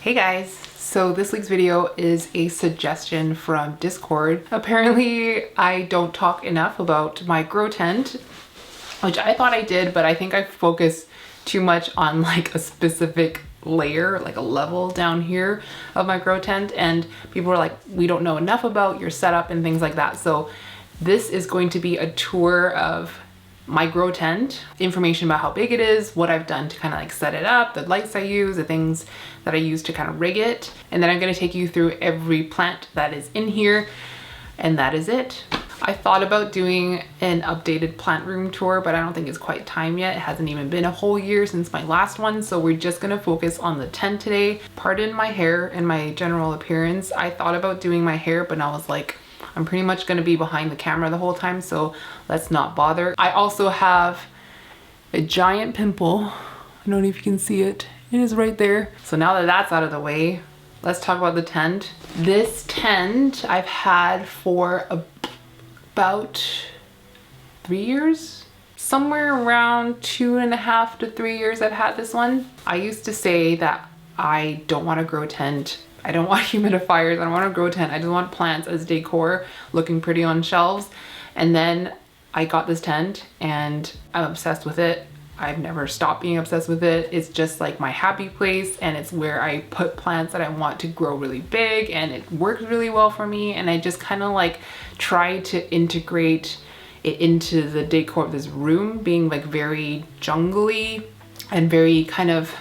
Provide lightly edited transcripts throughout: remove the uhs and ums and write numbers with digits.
Hey guys, so this week's video is a suggestion from Discord. Apparently I don't talk enough about my grow tent, which I thought I did, but I think I focus too much on like a specific layer, like a level down here of my grow tent, and people are like, we don't know enough about your setup and things like that. So this is going to be a tour of my grow tent, information about how big it is, what I've done to kind of like set it up, the lights I use, the things that I use to kind of rig it. And then I'm going to take you through every plant that is in here, and that is it. I thought about doing an updated plant room tour, but I don't think it's quite time yet. It hasn't even been a whole year since my last one, so we're just gonna focus on the tent today. Pardon my hair and my general appearance. I thought about doing my hair, but I was like, I'm pretty much gonna be behind the camera the whole time, so let's not bother. I also have a giant pimple. I don't know if you can see it. It is right there. So now that that's out of the way, let's talk about the tent. This tent I've had for about 3 years. Somewhere around 2.5 to 3 years I've had this one. I used to say that I don't want a grow tent. I don't want humidifiers, I don't want a grow tent. I just want plants as decor looking pretty on shelves. And then I got this tent and I'm obsessed with it. I've never stopped being obsessed with it. It's just like my happy place, and it's where I put plants that I want to grow really big, and it works really well for me. And I just kind of like try to integrate it into the decor of this room, being like very jungly and very kind of,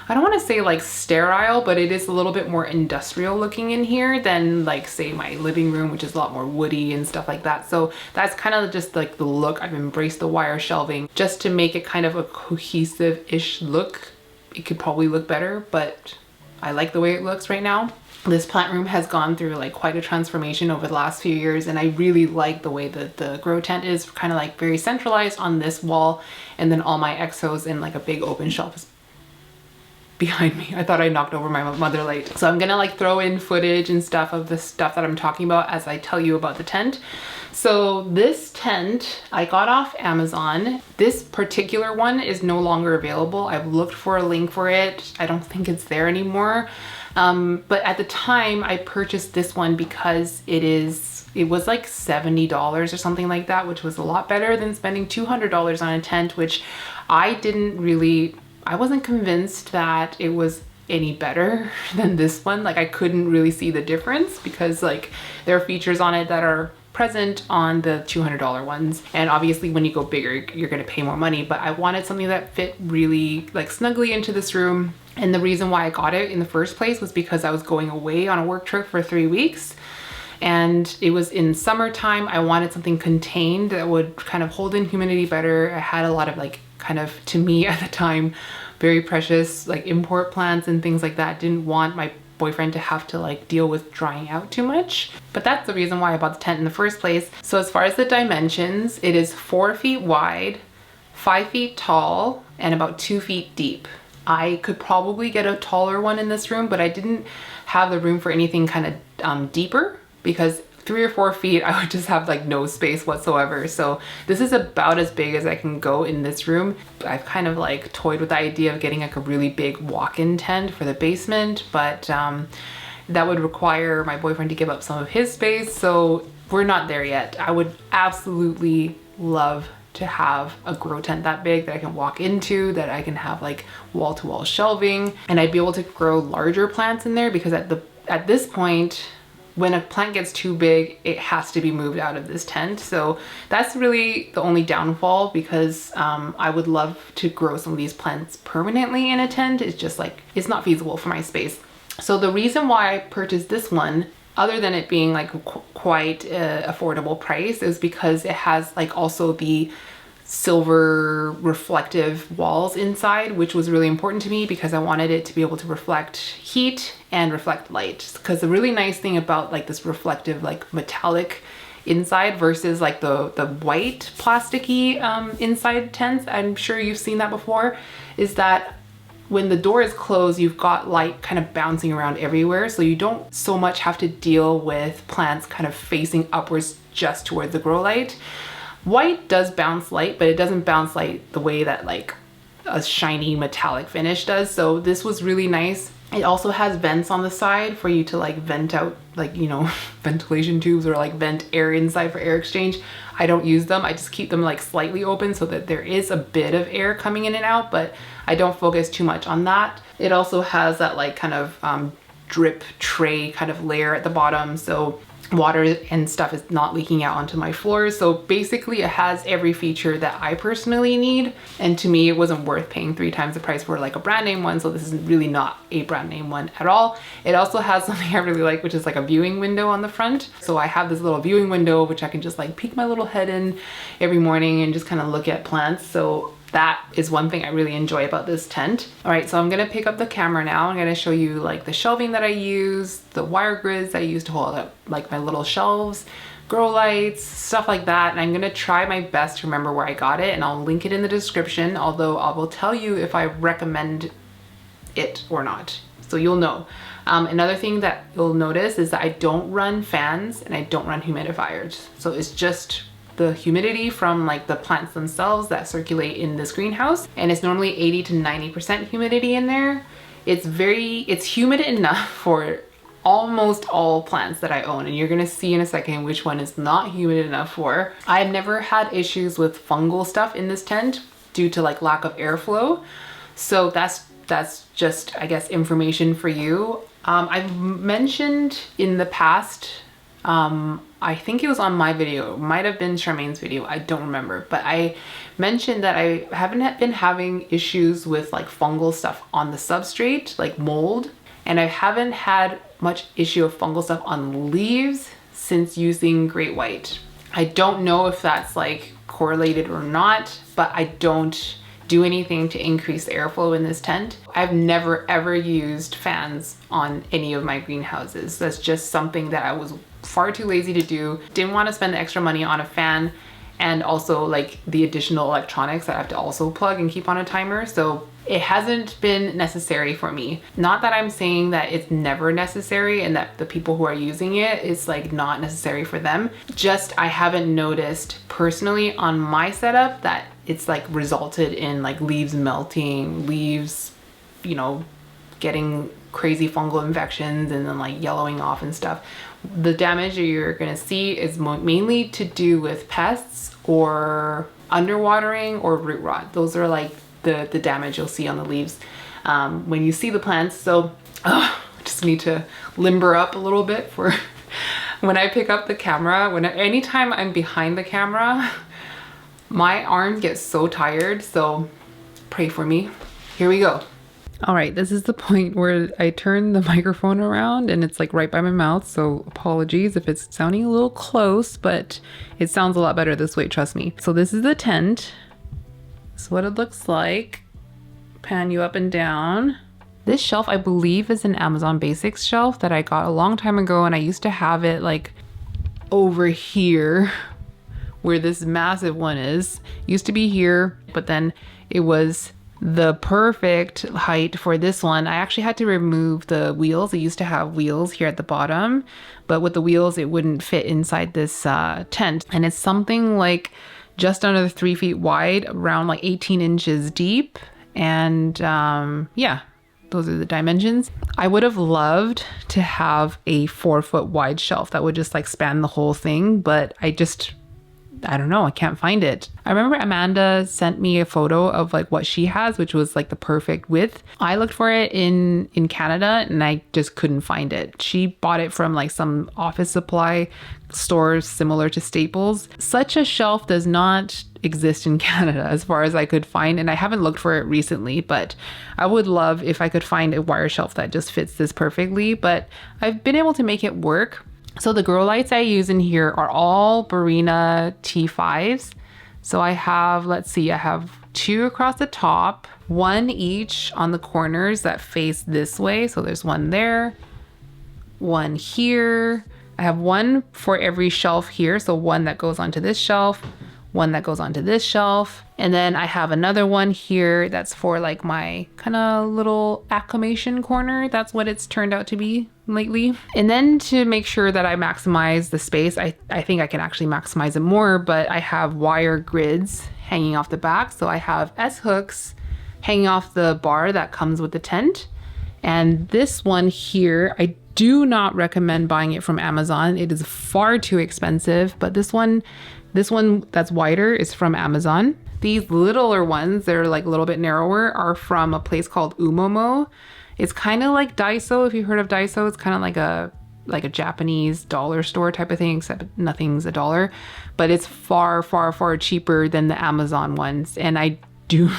I don't want to say like sterile, but it is a little bit more industrial looking in here than like say my living room, which is a lot more woody and stuff like that. So that's kind of just like the look. I've embraced the wire shelving just to make it kind of a cohesive-ish look. It could probably look better, but I like the way it looks right now. This plant room has gone through like quite a transformation over the last few years, and I really like the way that the grow tent is kind of like very centralized on this wall, and then all my exos in like a big open shelf behind me. I thought I knocked over my mother light. So I'm gonna like throw in footage and stuff of the stuff that I'm talking about as I tell you about the tent. So this tent I got off Amazon. This particular one is no longer available. I've looked for a link for it. I don't think it's there anymore. But at the time I purchased this one because it was like $70 or something like that, which was a lot better than spending $200 on a tent, which I wasn't convinced that it was any better than this one. Like I couldn't really see the difference because like there are features on it that are present on the $200 ones. And obviously when you go bigger, you're gonna pay more money, but I wanted something that fit really like snugly into this room. And the reason why I got it in the first place was because I was going away on a work trip for 3 weeks. And it was in summertime. I wanted something contained that would kind of hold in humidity better. I had a lot of like kind of, to me at the time, very precious like import plants and things like that. Didn't want my boyfriend to have to like deal with drying out too much. But that's the reason why I bought the tent in the first place. So as far as the dimensions, it is 4 feet wide, 5 feet tall, and about 2 feet deep. I could probably get a taller one in this room, but I didn't have the room for anything kind of deeper, because 3 or 4 feet I would just have like no space whatsoever. So this is about as big as I can go in this room. I've kind of like toyed with the idea of getting like a really big walk-in tent for the basement, but that would require my boyfriend to give up some of his space, so we're not there yet. I would absolutely love to have a grow tent that big that I can walk into, that I can have like wall-to-wall shelving, and I'd be able to grow larger plants in there, because at this point, when a plant gets too big, it has to be moved out of this tent. So that's really the only downfall, because I would love to grow some of these plants permanently in a tent. It's just like, it's not feasible for my space. So the reason why I purchased this one, other than it being like quite affordable price, is because it has like also the silver reflective walls inside, which was really important to me because I wanted it to be able to reflect heat and reflect light. Because the really nice thing about like this reflective like metallic inside versus like the white plasticky inside tents, I'm sure you've seen that before, is that when the door is closed, you've got light kind of bouncing around everywhere, so you don't so much have to deal with plants kind of facing upwards just towards the grow light. White does bounce light, but it doesn't bounce light the way that like a shiny metallic finish does. So this was really nice. It also has vents on the side for you to like vent out, like, you know, ventilation tubes, or like vent air inside for air exchange. I don't use them. I just keep them like slightly open so that there is a bit of air coming in and out, but I don't focus too much on that. It also has that like kind of drip tray kind of layer at the bottom, so water and stuff is not leaking out onto my floors. So basically it has every feature that I personally need, and to me it wasn't worth paying 3 times the price for like a brand name one, so this is really not a brand name one at all. It also has something I really like, which is like a viewing window on the front. So I have this little viewing window which I can just like peek my little head in every morning and just kind of look at plants. So that is one thing I really enjoy about this tent. All right, so I'm gonna pick up the camera now. I'm gonna show you like the shelving that I use, the wire grids I use to hold up like my little shelves, grow lights, stuff like that. And I'm gonna try my best to remember where I got it, and I'll link it in the description, although I will tell you if I recommend it or not, so you'll know. Another thing that you'll notice is that I don't run fans and I don't run humidifiers. So it's just the humidity from like the plants themselves that circulate in this greenhouse, and it's normally 80 to 90% humidity in there. It's humid enough for almost all plants that I own, and you're gonna see in a second which one is not humid enough for. I've never had issues with fungal stuff in this tent due to like lack of airflow, so that's just, I guess, information for you. I've mentioned in the past, I think it was on my video, it might have been Charmaine's video, I don't remember, but I mentioned that I haven't been having issues with like fungal stuff on the substrate, like mold, and I haven't had much issue of fungal stuff on leaves since using Great White. I don't know if that's like correlated or not, but I don't do anything to increase the airflow in this tent. I've never ever used fans on any of my greenhouses. That's just something that I was far too lazy to do. Didn't want to spend the extra money on a fan, and also like the additional electronics that I have to also plug and keep on a timer. So it hasn't been necessary for me. Not that I'm saying that it's never necessary and that the people who are using it, it's like not necessary for them. Just I haven't noticed personally on my setup that it's like resulted in like leaves melting, leaves, you know, getting crazy fungal infections and then like yellowing off and stuff. The damage that you're gonna see is mainly to do with pests or underwatering or root rot. Those are like the damage you'll see on the leaves when you see the plants. So I just need to limber up a little bit for when I pick up the camera. Anytime I'm behind the camera, my arms get so tired, so pray for me. Here we go. All right, this is the point where I turn the microphone around and it's like right by my mouth, so apologies if it's sounding a little close, but it sounds a lot better this way, trust me. So this is the tent. This is what it looks like. Pan you up and down. This shelf, I believe, is an Amazon Basics shelf that I got a long time ago, and I used to have it like over here where this massive one is. Used to be here, but then it was the perfect height for this one. I actually had to remove the wheels. It used to have wheels here at the bottom, but with the wheels it wouldn't fit inside this tent. And it's something like just under 3 feet wide, around like 18 inches deep. And yeah, those are the dimensions. I would have loved to have a 4 foot wide shelf that would just like span the whole thing, but I don't know, I can't find it. I remember Amanda sent me a photo of like what she has, which was like the perfect width. I looked for it in Canada and I just couldn't find it. She bought it from like some office supply stores similar to Staples. Such a shelf does not exist in Canada as far as I could find, and I haven't looked for it recently, but I would love if I could find a wire shelf that just fits this perfectly, but I've been able to make it work. So the grow lights I use in here are all Barina T5s. So I have, let's see, I have 2 across the top, 1 each on the corners that face this way. So there's 1 there, 1 here. I have 1 for every shelf here. So 1 that goes onto this shelf, 1 that goes onto this shelf. And then I have another one here that's for like my kind of little acclimation corner. That's what it's turned out to be lately. And then to make sure that I maximize the space, I think I can actually maximize it more, but I have wire grids hanging off the back. So I have S hooks hanging off the bar that comes with the tent. And this one here, I do not recommend buying it from Amazon. It is far too expensive, but this one that's wider is from Amazon. These littler ones, they're like a little bit narrower, are from a place called Umomo. It's kind of like Daiso, if you've heard of Daiso. It's kind of like a Japanese dollar store type of thing, except nothing's a dollar. But it's far, far, far cheaper than the Amazon ones. And I do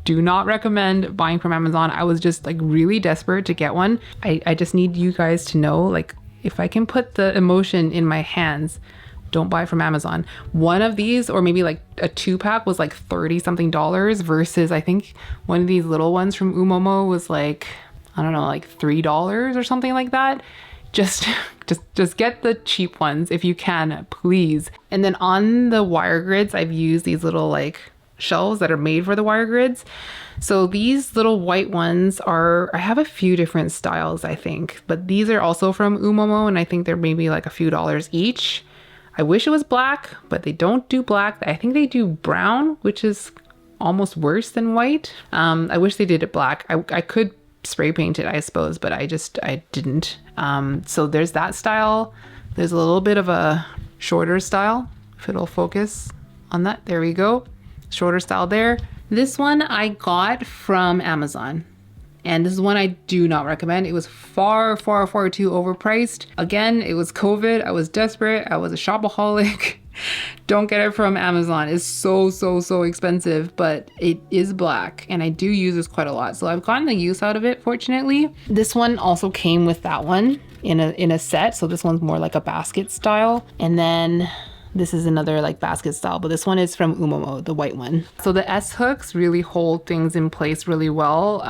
not recommend buying from Amazon. I was just like really desperate to get one. I just need you guys to know, like, if I can put the emotion in my hands, don't buy from Amazon. One of these, or maybe like a 2-pack, was like $30 something versus I think one of these little ones from Umomo was like, I don't know, like $3 or something like that. Just get the cheap ones if you can, please. And then on the wire grids, I've used these little like shelves that are made for the wire grids. So these little white ones I have a few different styles, I think, but these are also from Umomo, and I think they're maybe like a few dollars each. I wish it was black, but they don't do black. I think they do brown, which is almost worse than white. I wish they did it black. I could spray paint it, I suppose, but I didn't. So there's that style. There's a little bit of a shorter style, if it'll focus on that. There we go. Shorter style there. This one I got from Amazon. And this is one I do not recommend. It was far, far, far too overpriced. Again, it was COVID. I was desperate. I was a shopaholic. Don't get it from Amazon. It's so, so, so expensive, but it is black and I do use this quite a lot. So I've gotten the use out of it, fortunately. This one also came with that one in a set. So this one's more like a basket style. And then this is another like basket style, but this one is from Umomo, the white one. So the S hooks really hold things in place really well.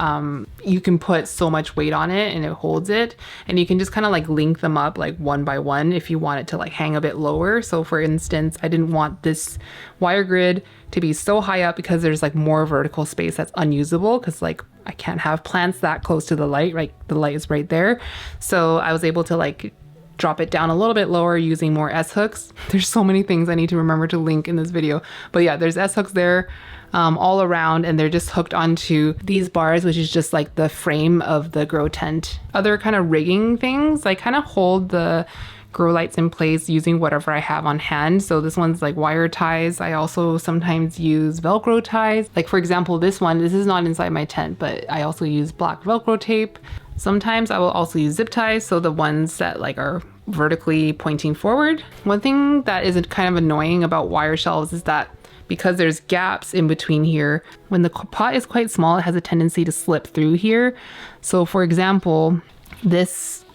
You can put so much weight on it and it holds it, and you can just kind of like link them up like one by one if you want it to like hang a bit lower. So for instance, I didn't want this wire grid to be so high up because there's like more vertical space that's unusable, because like I can't have plants that close to the light, right? The light is right there. So I was able to like drop it down a little bit lower using more S hooks. There's so many things I need to remember to link in this video. But yeah, there's S hooks there all around, and they're just hooked onto these bars, which is just like the frame of the grow tent. Other kind of rigging things, I kind of hold the grow lights in place using whatever I have on hand. So this one's like wire ties. I also sometimes use Velcro ties. Like for example, this is not inside my tent, but I also use black Velcro tape. Sometimes I will also use zip ties, so the ones that like are vertically pointing forward. One thing that is kind of annoying about wire shelves is that because there's gaps in between here, when the pot is quite small, it has a tendency to slip through here. So for example, this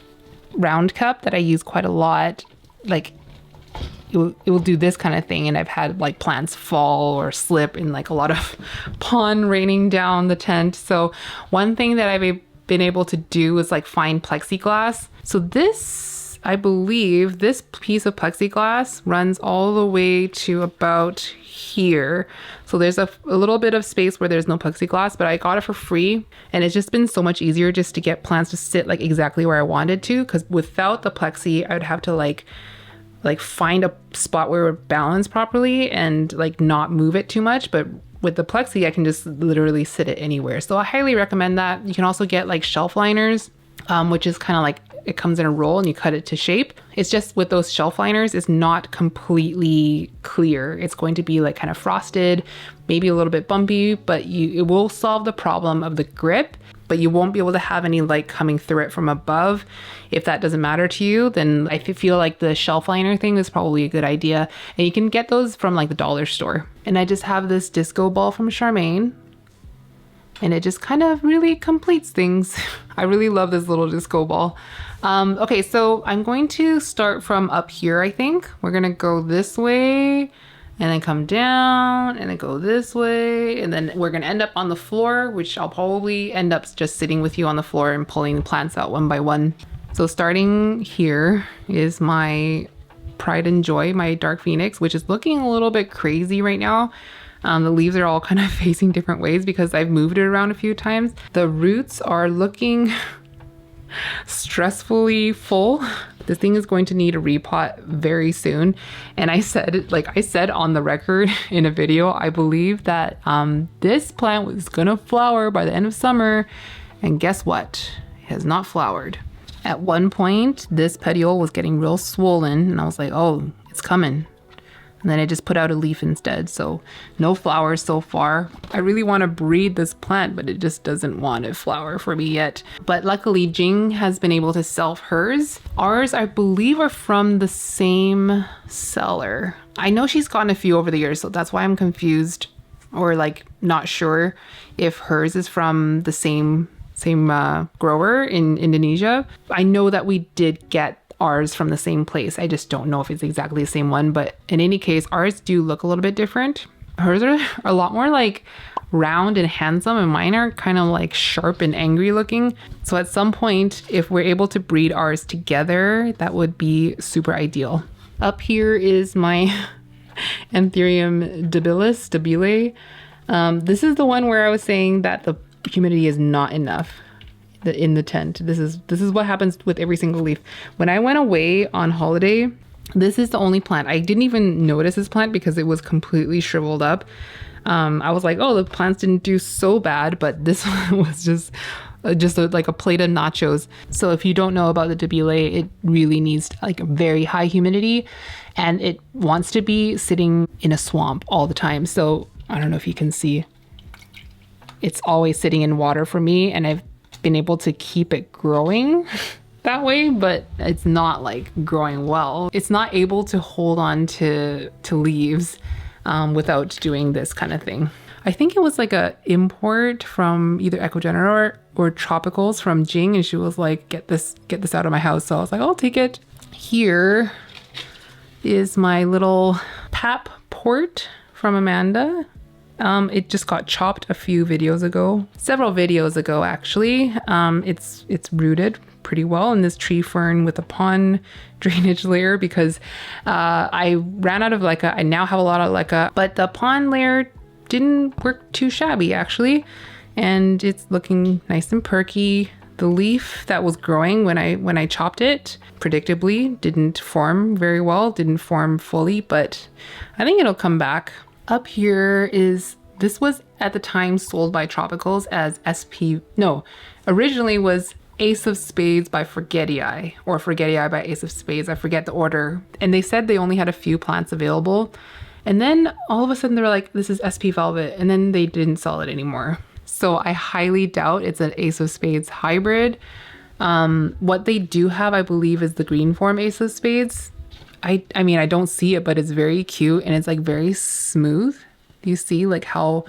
round cup that I use quite a lot, like it will do this kind of thing, and I've had like plants fall or slip in like a lot of pond raining down the tent. So one thing that I've been able to do is like find plexiglass. So this, I believe this piece of plexiglass runs all the way to about here. So there's a little bit of space where there's no plexiglass, but I got it for free, and it's just been so much easier just to get plants to sit like exactly where I wanted to, because without the plexi I would have to like find a spot where it would balance properly and like not move it too much. But with the plexi, I can just literally sit it anywhere. So I highly recommend that. You can also get like shelf liners, which is kind of like, it comes in a roll and you cut it to shape. It's just with those shelf liners, it's not completely clear. It's going to be like kind of frosted, maybe a little bit bumpy, but it will solve the problem of the grip, but you won't be able to have any light coming through it from above. If that doesn't matter to you, then I feel like the shelf liner thing is probably a good idea. And you can get those from like the dollar store. And I just have this disco ball from Charmaine, and it just kind of really completes things. I really love this little disco ball. Okay, so I'm going to start from up here, I think. We're gonna go this way, and then come down, and then go this way, and then we're gonna end up on the floor, which I'll probably end up just sitting with you on the floor and pulling the plants out one by one. So starting here is my Pride and Joy, my Dark Phoenix, which is looking a little bit crazy right now. The leaves are all kind of facing different ways because I've moved it around a few times. The roots are looking stressfully full. This thing is going to need a repot very soon. And I said on the record in a video, I believe that this plant was gonna flower by the end of summer. And guess what? It has not flowered. At one point, this petiole was getting real swollen and I was like, oh, it's coming. And then it just put out a leaf instead. So no flowers so far. I really want to breed this plant, but it just doesn't want to flower for me yet. But luckily Jing has been able to sell hers. Ours, I believe, are from the same seller. I know she's gotten a few over the years, so that's why I'm confused or like not sure if hers is from the same grower in Indonesia. I know that we did get ours from the same place. I just don't know if it's exactly the same one, but in any case, ours do look a little bit different. Hers are a lot more like round and handsome, and mine are kind of like sharp and angry looking. So at some point, if we're able to breed ours together, that would be super ideal. Up here is my Anthurium stabile. This is the one where I was saying that the humidity is not enough in the tent. This is what happens with every single leaf. When I went away on holiday, this is the only plant. I didn't even notice this plant because it was completely shriveled up. I was like, oh, the plants didn't do so bad, but this one was just like a plate of nachos. So if you don't know about the stabile, it really needs like a very high humidity and it wants to be sitting in a swamp all the time. So I don't know if you can see, it's always sitting in water for me, and I've been able to keep it growing that way, but it's not like growing well. It's not able to hold on to leaves without doing this kind of thing. I think it was like a import from either Ecogenitor or Tropicals from Jing, and she was like, get this out of my house. So I was like, I'll take it. Here is my little pap port from Amanda. It just got chopped a few videos ago, several videos ago actually. It's rooted pretty well in this tree fern with a pond drainage layer because I ran out of leca. I now have a lot of leca, but the pond layer didn't work too shabby actually, and it's looking nice and perky. The leaf that was growing when I chopped it, predictably, didn't form very well, didn't form fully, but I think it'll come back. Up here this was at the time sold by Tropicals as originally was Ace of Spades by Forgetii, or Forgetii by Ace of Spades. I forget the order. And they said they only had a few plants available. And then all of a sudden they were like, this is SP Velvet. And then they didn't sell it anymore. So I highly doubt it's an Ace of Spades hybrid. What they do have, I believe, is the green form Ace of Spades. I mean, I don't see it, but it's very cute and it's like very smooth. Do you see like how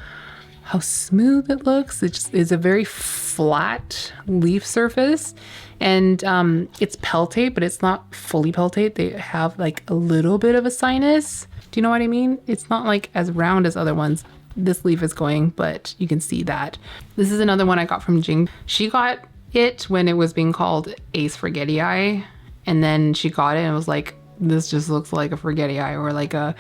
smooth it looks? It just is a very flat leaf surface, and it's peltate, but it's not fully peltate. They have like a little bit of a sinus. Do you know what I mean? It's not like as round as other ones. This leaf is going, but you can see that. This is another one I got from Jing. She got it when it was being called Ace Forgetii, and then she got it and was like, this just looks like a Forgetii or like a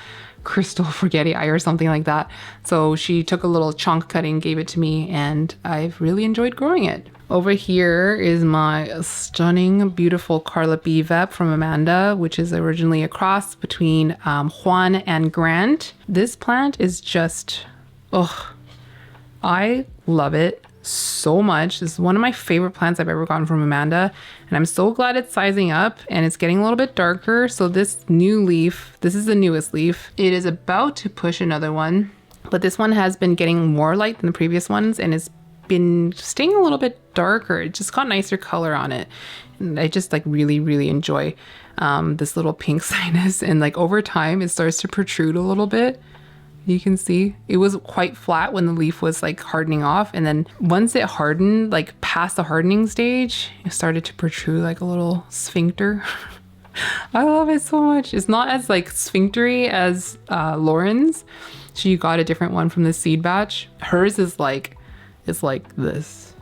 crystal Forgetii or something like that. So she took a little chunk cutting, gave it to me, and I've really enjoyed growing it. Over here is my stunning, beautiful Carla B Vep from Amanda, which is originally a cross between Juan and Grant. This plant is just, I love it so much. This is one of my favorite plants I've ever gotten from Amanda, and I'm so glad it's sizing up and it's getting a little bit darker. So this new leaf, this is the newest leaf. It is about to push another one, but this one has been getting more light than the previous ones, and it's been staying a little bit darker. It just got nicer color on it, and I just like really enjoy this little pink sinus, and like over time it starts to protrude a little bit. You can see it was quite flat when the leaf was like hardening off, and then once it hardened, like past the hardening stage, it started to protrude like a little sphincter. I love it so much. It's not as like sphinctery as Lauren's. She got a different one from the seed batch. Hers is like, it's like this.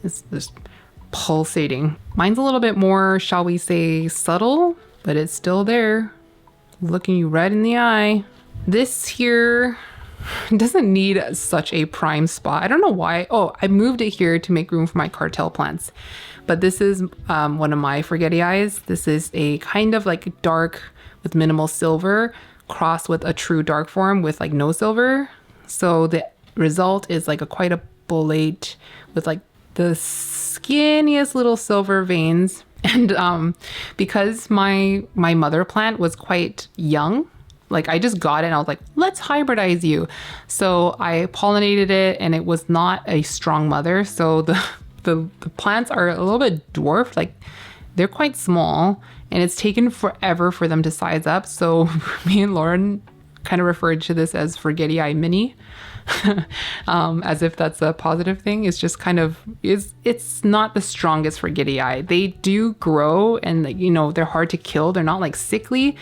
It's just pulsating. Mine's a little bit more, shall we say, subtle, but it's still there, looking you right in the eye. This here doesn't need such a prime spot. I don't know why. Oh, I moved it here to make room for my cartel plants. But this is one of my Forgetii. This is a kind of like dark with minimal silver crossed with a true dark form with like no silver. So the result is like quite a bullate with like the skinniest little silver veins. And because my mother plant was quite young, like I just got it and I was like, let's hybridize you. So I pollinated it and it was not a strong mother. So the plants are a little bit dwarfed, like they're quite small, and it's taken forever for them to size up. So me and Lauren kind of referred to this as Forgetti-Eye Mini. As if that's a positive thing. It's just kind of it's not the strongest Forgetti-Eye. They do grow and you know they're hard to kill. They're not like sickly,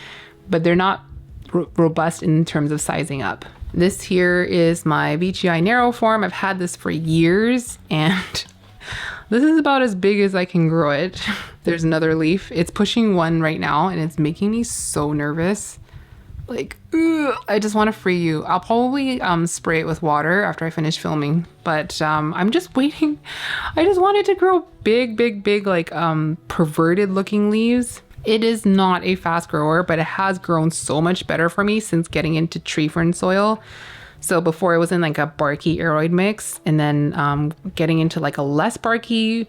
but they're not robust in terms of sizing up. This here is my Veitchii narrow form. I've had this for years and this is about as big as I can grow it. There's another leaf. It's pushing one right now and it's making me so nervous. Like, ugh, I just want to free you. I'll probably spray it with water after I finish filming, but I'm just waiting. I just want it to grow big, like perverted looking leaves. It is not a fast grower, but it has grown so much better for me since getting into tree fern soil. So before it was in like a barky aroid mix, and then getting into like a less barky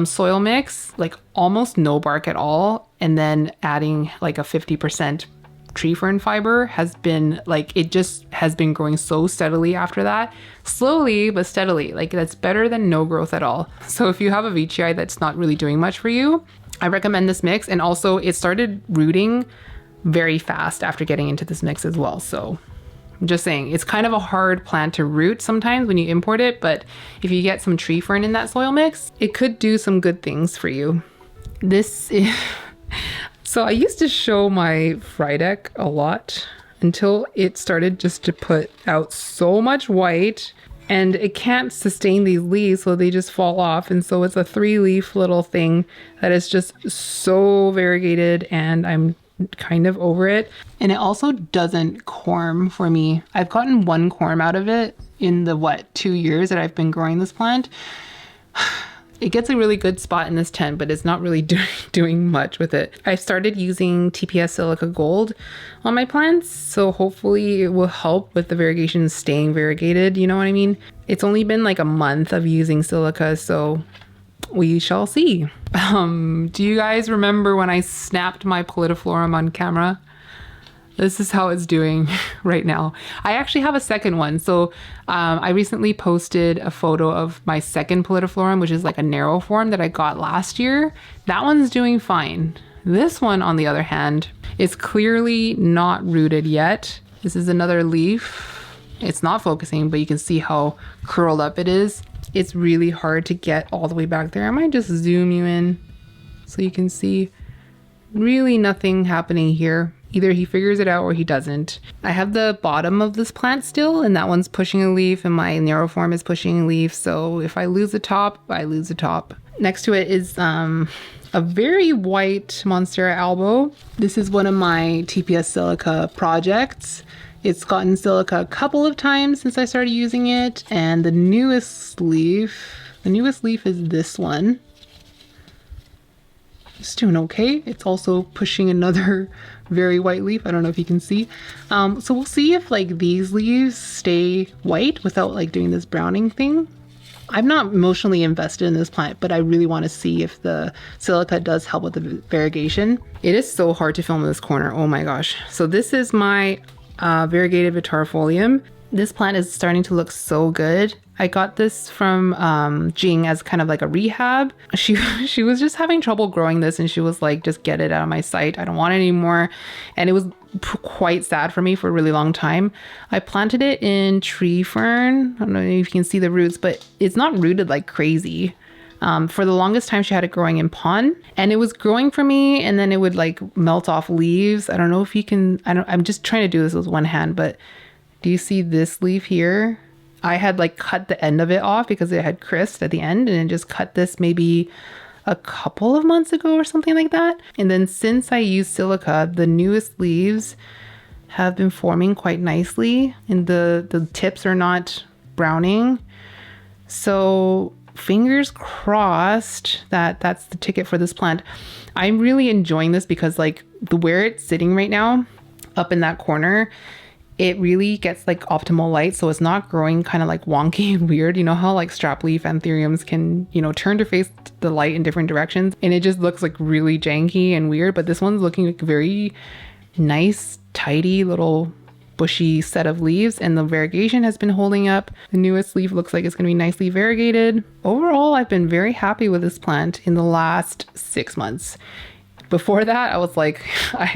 soil mix, like almost no bark at all, and then adding like a 50% tree fern fiber has been like, it just has been growing so steadily after that. Slowly but steadily, like that's better than no growth at all. So if you have a Veitchii that's not really doing much for you, I recommend this mix. And also it started rooting very fast after getting into this mix as well. So I'm just saying, it's kind of a hard plant to root sometimes when you import it, but if you get some tree fern in that soil mix, it could do some good things for you. This is so I used to show my Frydek a lot until it started just to put out so much white, and it can't sustain these leaves, so they just fall off. And so it's a 3-leaf little thing that is just so variegated, and I'm kind of over it. And it also doesn't corm for me. I've gotten 1 corm out of it in the 2 years that I've been growing this plant. It gets a really good spot in this tent, but it's not really doing much with it. I started using TPS Silica Gold on my plants, so hopefully it will help with the variegation staying variegated, you know what I mean? It's only been like a month of using silica, so we shall see. Do you guys remember when I snapped my Pallidiflorum on camera? This is how it's doing right now. I actually have a second one. So I recently posted a photo of my second Pallidiflorum, which is like a narrow form that I got last year. That one's doing fine. This one, on the other hand, is clearly not rooted yet. This is another leaf. It's not focusing, but you can see how curled up it is. It's really hard to get all the way back there. I might just zoom you in so you can see really nothing happening here. Either he figures it out or he doesn't. I have the bottom of this plant still, and that one's pushing a leaf, and my narrow form is pushing a leaf. So if I lose the top, I lose the top. Next to it is a very white Monstera albo. This is one of my TPS Silica projects. It's gotten silica a couple of times since I started using it, and the newest leaf is this one. It's doing okay. It's also pushing another very white leaf. I don't know if you can see. So we'll see if like these leaves stay white without like doing this browning thing. I'm not emotionally invested in this plant, but I really want to see if the silica does help with the variegation. It is so hard to film in this corner. Oh my gosh. So this is my variegated Vitarifolium. This plant is starting to look so good. I got this from Jing as kind of like a rehab. She was just having trouble growing this, and she was like, just get it out of my sight. I don't want it anymore. And it was quite sad for me for a really long time. I planted it in tree fern. I don't know if you can see the roots, but it's not rooted like crazy. For the longest time, she had it growing in pon, and it was growing for me, and then it would like melt off leaves. I don't know if you can, I'm just trying to do this with one hand, but do you see this leaf here? I had like cut the end of it off because it had crisped at the end, and then just cut this maybe a couple of months ago or something like that. And then since I used silica, the newest leaves have been forming quite nicely, and the tips are not browning. So fingers crossed that that's the ticket for this plant. I'm really enjoying this because like where it's sitting right now up in that corner, it really gets like optimal light, so it's not growing kind of like wonky and weird. You know how like strap leaf anthuriums can, you know, turn to face the light in different directions, and it just looks like really janky and weird. But this one's looking like very nice, tidy little bushy set of leaves, and the variegation has been holding up. The newest leaf looks like it's going to be nicely variegated. Overall, I've been very happy with this plant in the last 6 months. Before that, I was like,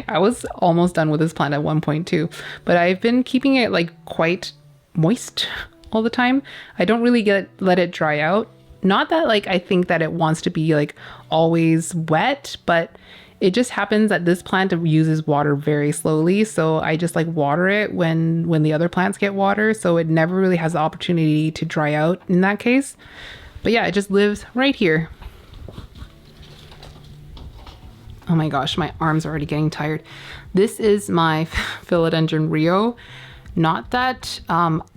I was almost done with this plant at one point too, but I've been keeping it like quite moist all the time. I don't really let it dry out. Not that like I think that it wants to be like always wet, but it just happens that this plant uses water very slowly. So I just like water it when the other plants get water. So it never really has the opportunity to dry out in that case. But yeah, it just lives right here. Oh my gosh, my arms are already getting tired. This is my Philodendron Rio. Not that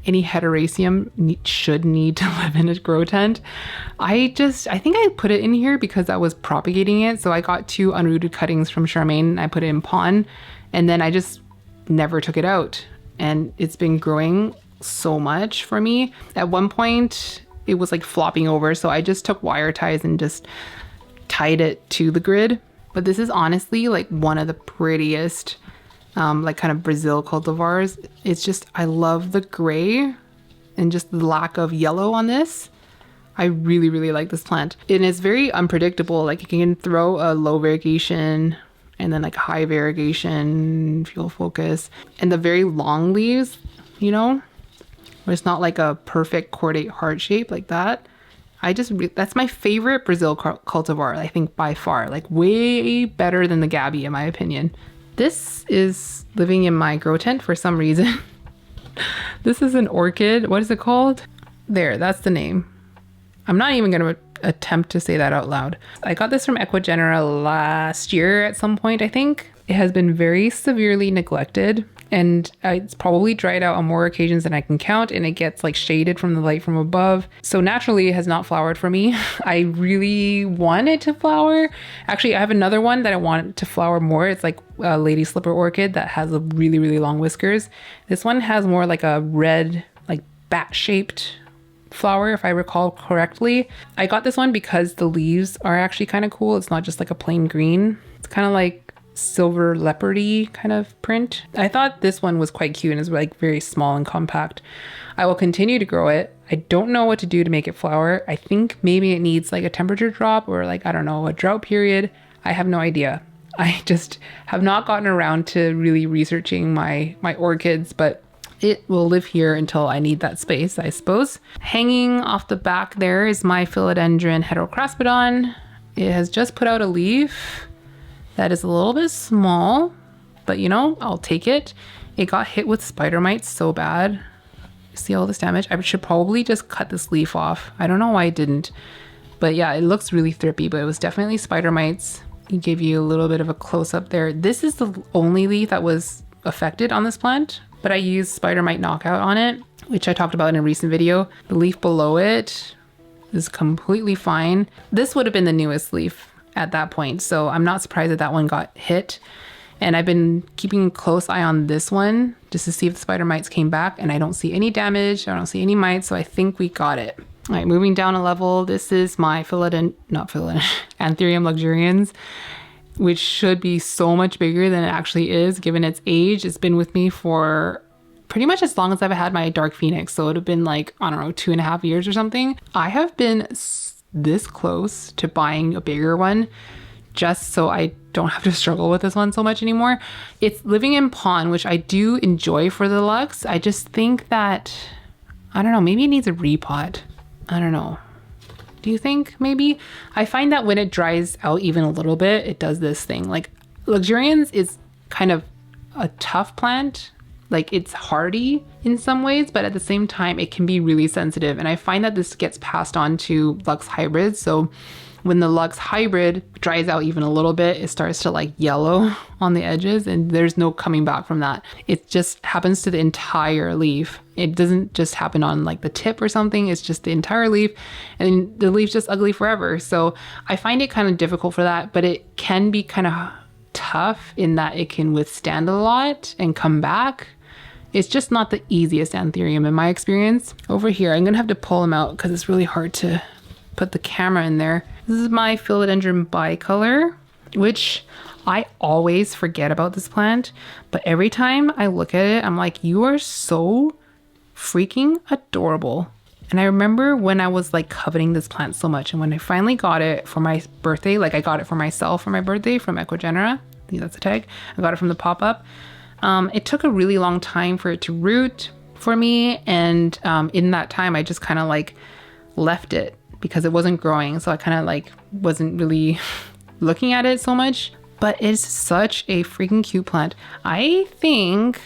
any heteroraceum should need to live in a grow tent. I think I put it in here because I was propagating it. So I got 2 unrooted cuttings from Charmaine. I put it in pon, and then I just never took it out. And it's been growing so much for me. At one point, it was like flopping over. So I just took wire ties and just tied it to the grid. But this is honestly like one of the prettiest like kind of Brazil cultivars. It's just, I love the gray and just the lack of yellow on this. I really, really like this plant. And it's very unpredictable. Like you can throw a low variegation and then like high variegation, fuel focus, and the very long leaves, you know, where it's not like a perfect cordate heart shape like that. That's my favorite Brazil cultivar, I think, by far. Like way better than the Gabby, in my opinion. This is living in my grow tent for some reason. This is an orchid. What is it called? There, that's the name. I'm not even going to attempt to say that out loud. I got this from Equigenera last year at some point, I think. It has been very severely neglected, and it's probably dried out on more occasions than I can count, and it gets like shaded from the light from above. So naturally it has not flowered for me. I really want it to flower. Actually, I have another one that I want to flower more. It's like a lady slipper orchid that has a really, really long whiskers. This one has more like a red, like bat shaped flower, if I recall correctly. I got this one because the leaves are actually kind of cool. It's not just like a plain green. It's kind of like silver leopardy kind of print. I thought this one was quite cute and is like very small and compact. I will continue to grow it. I don't know what to do to make it flower. I think maybe it needs like a temperature drop or like, I don't know, a drought period. I have no idea. I just have not gotten around to really researching my orchids, but it will live here until I need that space, I suppose. Hanging off the back there is my Philodendron Heterocraspedon. It has just put out a leaf that is a little bit small, but you know, I'll take it. It got hit with spider mites so bad. See all this damage? I should probably just cut this leaf off. I don't know why I didn't, but yeah, it looks really thrippy, but it was definitely spider mites. He gave you a little bit of a close up there. This is the only leaf that was affected on this plant, but I used spider mite knockout on it, which I talked about in a recent video. The leaf below it is completely fine. This would have been the newest leaf at that point, so I'm not surprised that that one got hit. And I've been keeping a close eye on this one just to see if the spider mites came back, and I don't see any damage. I don't see any mites, so I think we got it. All right, moving down a level, this is my Anthurium luxurians, which should be so much bigger than it actually is given its age. It's been with me for pretty much as long as I've had my Dark Phoenix, so it would have been like, I don't know, 2.5 years or something. I have been this close to buying a bigger one just so I don't have to struggle with this one so much anymore. It's living in pon, which I do enjoy for the Lux. I just think that, I don't know, maybe it needs a repot. I don't know. Do you think maybe? I find that when it dries out even a little bit, it does this thing. Like luxurians is kind of a tough plant. Like it's hardy in some ways, but at the same time, it can be really sensitive. And I find that this gets passed on to Lux hybrids. So when the Lux hybrid dries out even a little bit, it starts to like yellow on the edges, and there's no coming back from that. It just happens to the entire leaf. It doesn't just happen on like the tip or something. It's just the entire leaf, and the leaf's just ugly forever. So I find it kind of difficult for that, but it can be kind of tough in that it can withstand a lot and come back. It's just not the easiest anthurium in my experience. Over here, I'm gonna have to pull them out because it's really hard to put the camera in there. This is my philodendron bicolor, which I always forget about this plant, but every time I look at it, I'm like, you are so freaking adorable. And I remember when I was like coveting this plant so much, and when I finally got it for my birthday, like I got it for myself for my birthday from Equigenera, I think that's a tag, I got it from the pop-up. It took a really long time for it to root for me, and in that time I just kind of like left it because it wasn't growing, so I kind of like wasn't really looking at it so much. But it's such a freaking cute plant. I think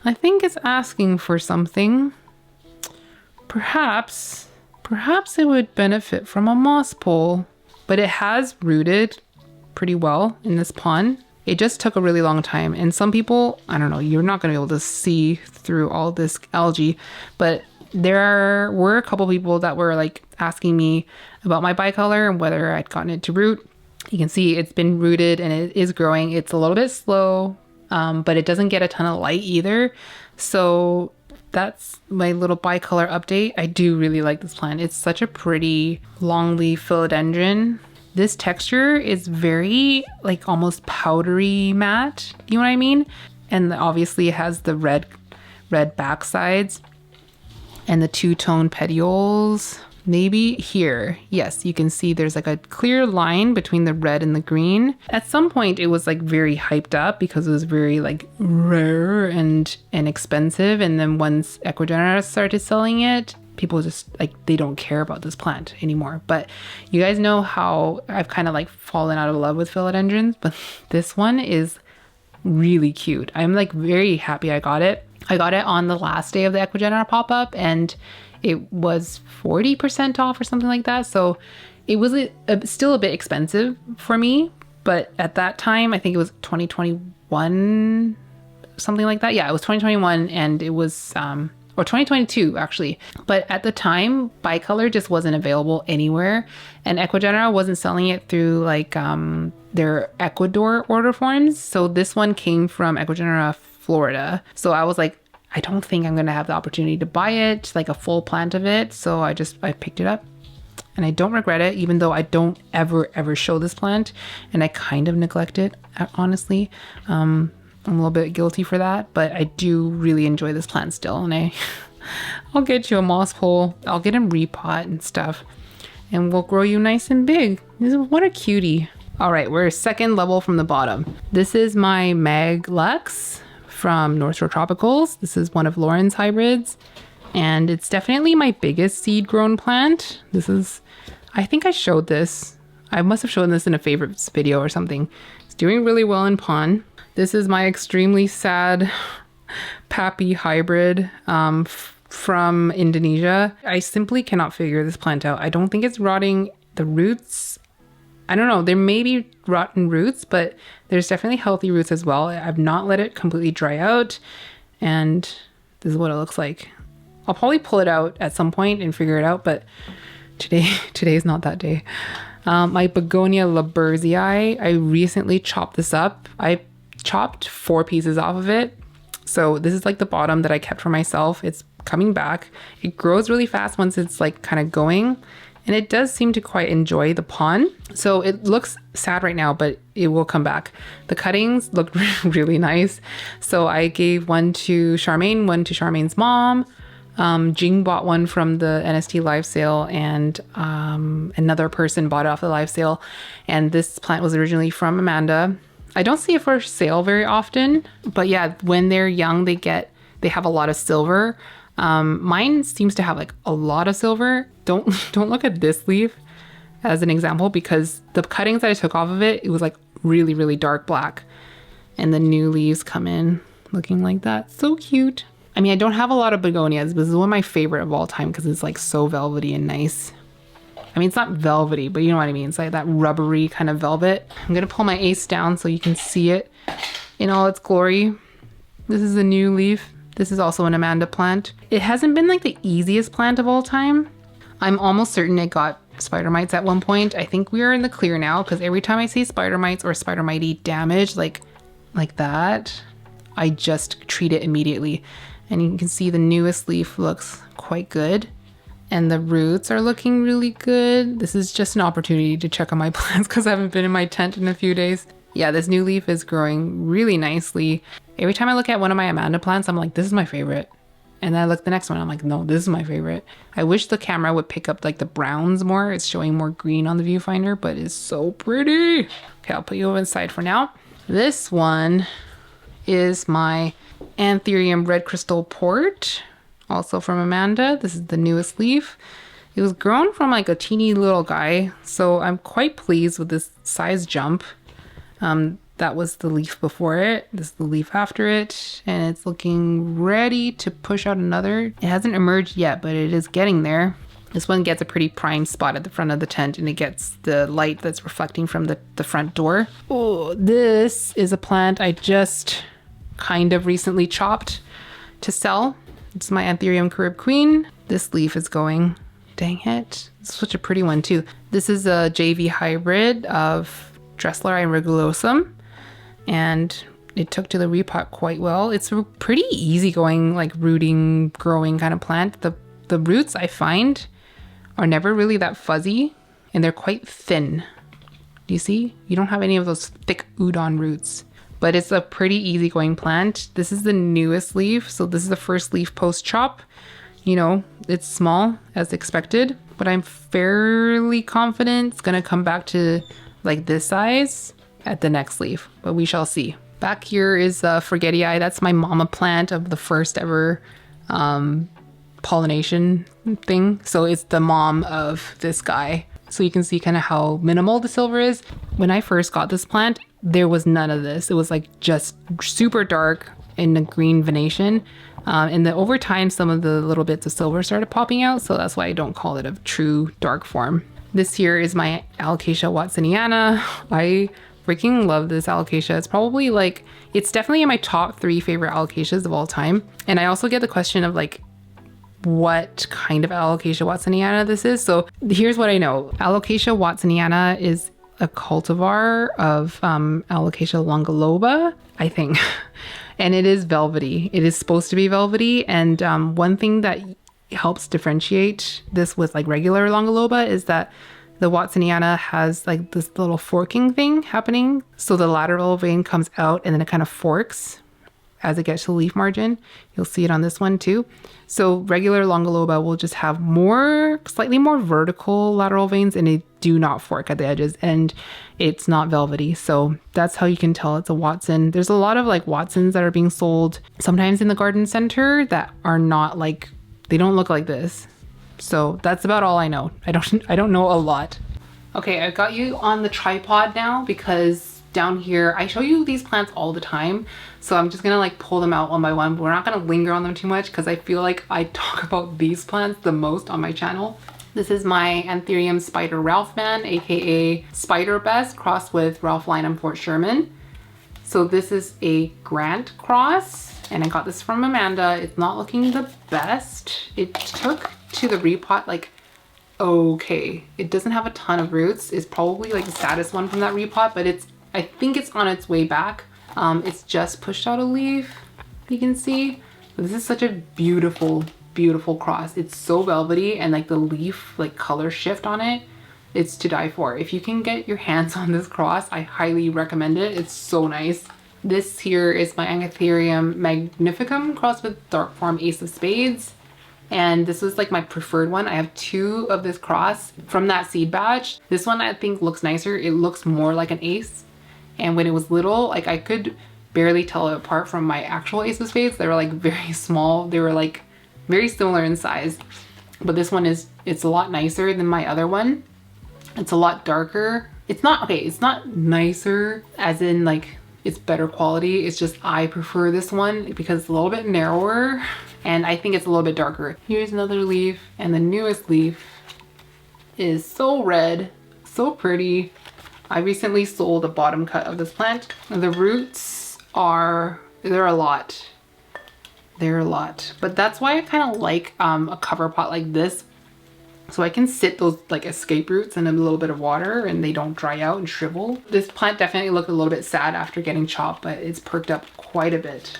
it's asking for something. Perhaps it would benefit from a moss pole, but it has rooted pretty well in this pond. It just took a really long time, and some people, I don't know, you're not gonna be able to see through all this algae, but there were a couple people that were like asking me about my bicolor and whether I'd gotten it to root. You can see it's been rooted and it is growing. It's a little bit slow, but it doesn't get a ton of light either. So that's my little bicolor update. I do really like this plant. It's such a pretty longleaf philodendron. This texture is very like almost powdery matte. You know what I mean? And obviously it has the red back sides and the two-tone petioles. Maybe here, yes, you can see there's like a clear line between the red and the green. At some point it was like very hyped up because it was very like rare and expensive. And then once Equigenera started selling it, people just like, they don't care about this plant anymore. But you guys know how I've kind of like fallen out of love with philodendrons, but this one is really cute. I'm like very happy I got it. I got it on the last day of the Equigenera pop-up, and it was 40% off or something like that. So it was still a bit expensive for me, but at that time, I think it was 2021, something like that. Yeah, it was 2021, and it was, or 2022 actually. But at the time, bicolor just wasn't available anywhere, and Equigenera wasn't selling it through like their Ecuador order forms. So this one came from Equigenera Florida. So I was like, I don't think I'm gonna have the opportunity to buy it, like a full plant of it. So I picked it up, and I don't regret it, even though I don't ever show this plant, and I kind of neglect it, honestly. I'm a little bit guilty for that, but I do really enjoy this plant still, and I'll get you a moss pole. I'll get him repot and stuff, and we'll grow you nice and big. What a cutie. All right, we're second level from the bottom. This is my Mag Lux from North Shore Tropicals. This is one of Lauren's hybrids, and it's definitely my biggest seed grown plant. This is, I think I showed this. I must have shown this in a favorites video or something. It's doing really well in pond. This is my extremely sad Pappy hybrid from Indonesia. I simply cannot figure this plant out. I don't think it's rotting the roots. I don't know, there may be rotten roots, but there's definitely healthy roots as well. I've not let it completely dry out, and this is what it looks like. I'll probably pull it out at some point and figure it out, but today is not that day. My Begonia labersii, I recently chopped this up. I chopped 4 pieces off of it. So this is like the bottom that I kept for myself. It's coming back. It grows really fast once it's like kind of going. And it does seem to quite enjoy the pond. So it looks sad right now, but it will come back. The cuttings look really nice. So I gave one to Charmaine, one to Charmaine's mom. Jing bought one from the NST live sale, and another person bought it off the live sale. And this plant was originally from Amanda. I don't see it for sale very often, but yeah, when they're young, they have a lot of silver. Mine seems to have like a lot of silver. Don't look at this leaf as an example, because the cuttings that I took off of it, it was like really dark black, and the new leaves come in looking like that. So cute. I mean, I don't have a lot of begonias, but this is one of my favorite of all time because it's like so velvety and nice. I mean, it's not velvety, but you know what I mean. It's like that rubbery kind of velvet. I'm gonna pull my ace down so you can see it in all its glory. This is a new leaf. This is also an Amanda plant. It hasn't been like the easiest plant of all time. I'm almost certain it got spider mites at one point. I think we are in the clear now, because every time I see spider mites or spider mitey damage like that, I just treat it immediately. And you can see the newest leaf looks quite good. And the roots are looking really good. This is just an opportunity to check on my plants because I haven't been in my tent in a few days. Yeah, this new leaf is growing really nicely. Every time I look at one of my Amanda plants, I'm like, this is my favorite. And then I look at the next one, I'm like, no, this is my favorite. I wish the camera would pick up like the browns more. It's showing more green on the viewfinder, but it's so pretty. Okay, I'll put you inside for now. This one is my Anthurium Red Crystal Port, also from Amanda. This is the newest leaf. It was grown from like a teeny little guy, so I'm quite pleased with this size jump. That was the leaf before it. This is the leaf after it, and it's looking ready to push out another. It hasn't emerged yet, but it is getting there. This one gets a pretty prime spot at the front of the tent, and it gets the light that's reflecting from the front door. Oh, this is a plant I just kind of recently chopped to sell. It's my Anthurium Carib Queen. This leaf is going. Dang it. It's such a pretty one too. This is a JV hybrid of Dressler and Regulosum, and it took to the repot quite well. It's a pretty easygoing, like rooting, growing kind of plant. The roots I find are never really that fuzzy, and they're quite thin. Do you see? You don't have any of those thick udon roots, but it's a pretty easygoing plant. This is the newest leaf, so this is the first leaf post chop. You know, it's small as expected, but I'm fairly confident it's gonna come back to like this size at the next leaf, but we shall see. Back here is Forgetii. That's my mama plant of the first ever pollination thing. So it's the mom of this guy. So you can see kind of how minimal the silver is. When I first got this plant, there was none of this. It was like just super dark in the green venation. And then over time, some of the little bits of silver started popping out. So that's why I don't call it a true dark form. This here is my Alocasia watsoniana. I freaking love this alocasia. It's probably like, it's definitely in my top 3 favorite alocasias of all time. And I also get the question of like, what kind of Alocasia watsoniana this is. So here's what I know. Alocasia watsoniana is a cultivar of Alocasia longiloba, I think. And it is velvety. It is supposed to be velvety. And one thing that helps differentiate this with like regular longiloba is that the watsoniana has like this little forking thing happening. So the lateral vein comes out and then it kind of forks as it gets to the leaf margin. You'll see it on this one too. So regular longiloba will just have slightly more vertical lateral veins, and they do not fork at the edges, and it's not velvety. So that's how you can tell it's a Watson. There's a lot of like Watsons that are being sold sometimes in the garden center that are not like, they don't look like this. So that's about all I know. I don't know a lot. Okay, I've got you on the tripod now because down here, I show you these plants all the time. So I'm just gonna like pull them out one by one. But we're not gonna linger on them too much because I feel like I talk about these plants the most on my channel. This is my Anthurium Spider Ralphman, aka Spider Best, crossed with Ralph Lynham Fort Sherman. So this is a Grant cross, and I got this from Amanda. It's not looking the best. It took to the repot like okay. It doesn't have a ton of roots. It's probably like the saddest one from that repot, but I think it's on its way back. It's just pushed out a leaf, you can see. This is such a beautiful, beautiful cross. It's so velvety, and like the leaf like color shift on it, it's to die for. If you can get your hands on this cross, I highly recommend it. It's so nice. This here is my Anthurium Magnificum crossed with dark form Ace of Spades. And this was like my preferred one. I have 2 of this cross from that seed batch. This one I think looks nicer. It looks more like an ace. And when it was little, like I could barely tell it apart from my actual Ace of Spades. They were like very small. They were like very similar in size. But this one it's a lot nicer than my other one. It's a lot darker. It's not nicer as in like it's better quality. It's just I prefer this one because it's a little bit narrower and I think it's a little bit darker. Here's another leaf, and the newest leaf is so red, so pretty. I recently sold a bottom cut of this plant. The roots they're a lot. They're a lot. But that's why I kind of like a cover pot like this So I can sit those like escape roots in a little bit of water and they don't dry out and shrivel. This plant definitely looked a little bit sad after getting chopped, but it's perked up quite a bit.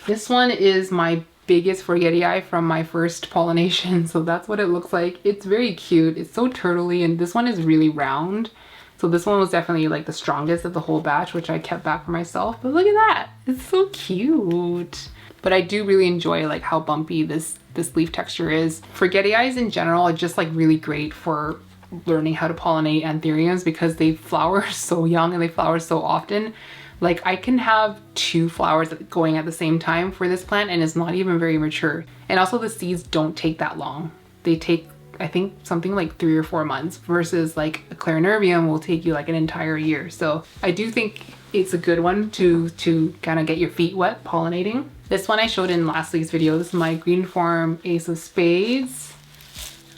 This one is my biggest forgetii from my first pollination. So that's what it looks like. It's very cute. It's so turtly, and this one is really round. So this one was definitely like the strongest of the whole batch, which I kept back for myself. But look at that. It's so cute. But I do really enjoy like how bumpy this leaf texture is. Forgetii in general are just like really great for learning how to pollinate anthuriums because they flower so young and they flower so often. Like I can have 2 flowers going at the same time for this plant and it's not even very mature. And also the seeds don't take that long. They take, I think, something like 3 or 4 months versus like a clarinervium will take you like an entire year. So I do think it's a good one to kind of get your feet wet pollinating. This one I showed in last week's video. This is my Green Farm Ace of Spades.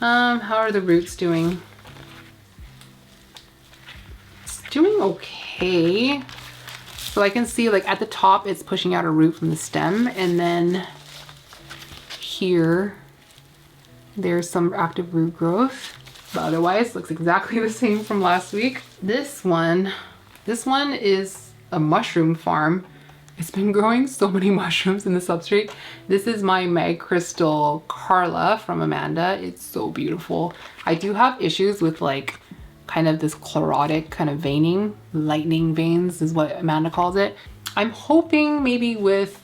How are the roots doing? It's doing okay. So I can see like at the top it's pushing out a root from the stem, and then here there's some active root growth, but otherwise looks exactly the same from last week. This one is a mushroom farm. It's been growing so many mushrooms in the substrate. This is my Mag Crystal Carla from Amanda. It's so beautiful. I do have issues with like kind of this chlorotic kind of veining. Lightning veins is what Amanda calls it. I'm hoping maybe with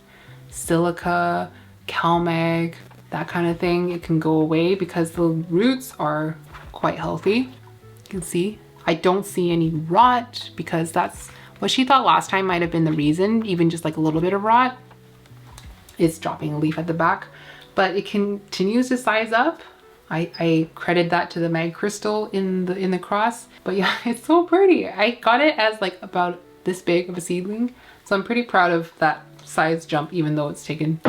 silica, CalMag, that kind of thing, it can go away because the roots are quite healthy. You can see. I don't see any rot because that's what she thought last time might have been the reason, even just like a little bit of rot. It's dropping a leaf at the back, but it continues to size up. I credit that to the Mag Crystal in the cross, but yeah, it's so pretty. I got it as like about this big of a seedling, so I'm pretty proud of that size jump, even though it's taken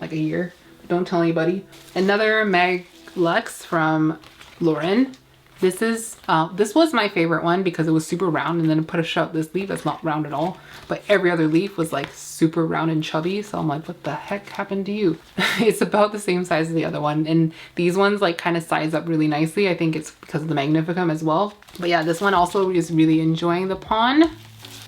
like a year. Don't tell anybody. Another Mag Lux from Lauren. This was my favorite one because it was super round, and then it pushed out this leaf that's not round at all, but every other leaf was like super round and chubby. So I'm like, what the heck happened to you? It's about the same size as the other one, and these ones like kind of size up really nicely. I think it's because of the Magnificum as well. But yeah, this one also is really enjoying the pon.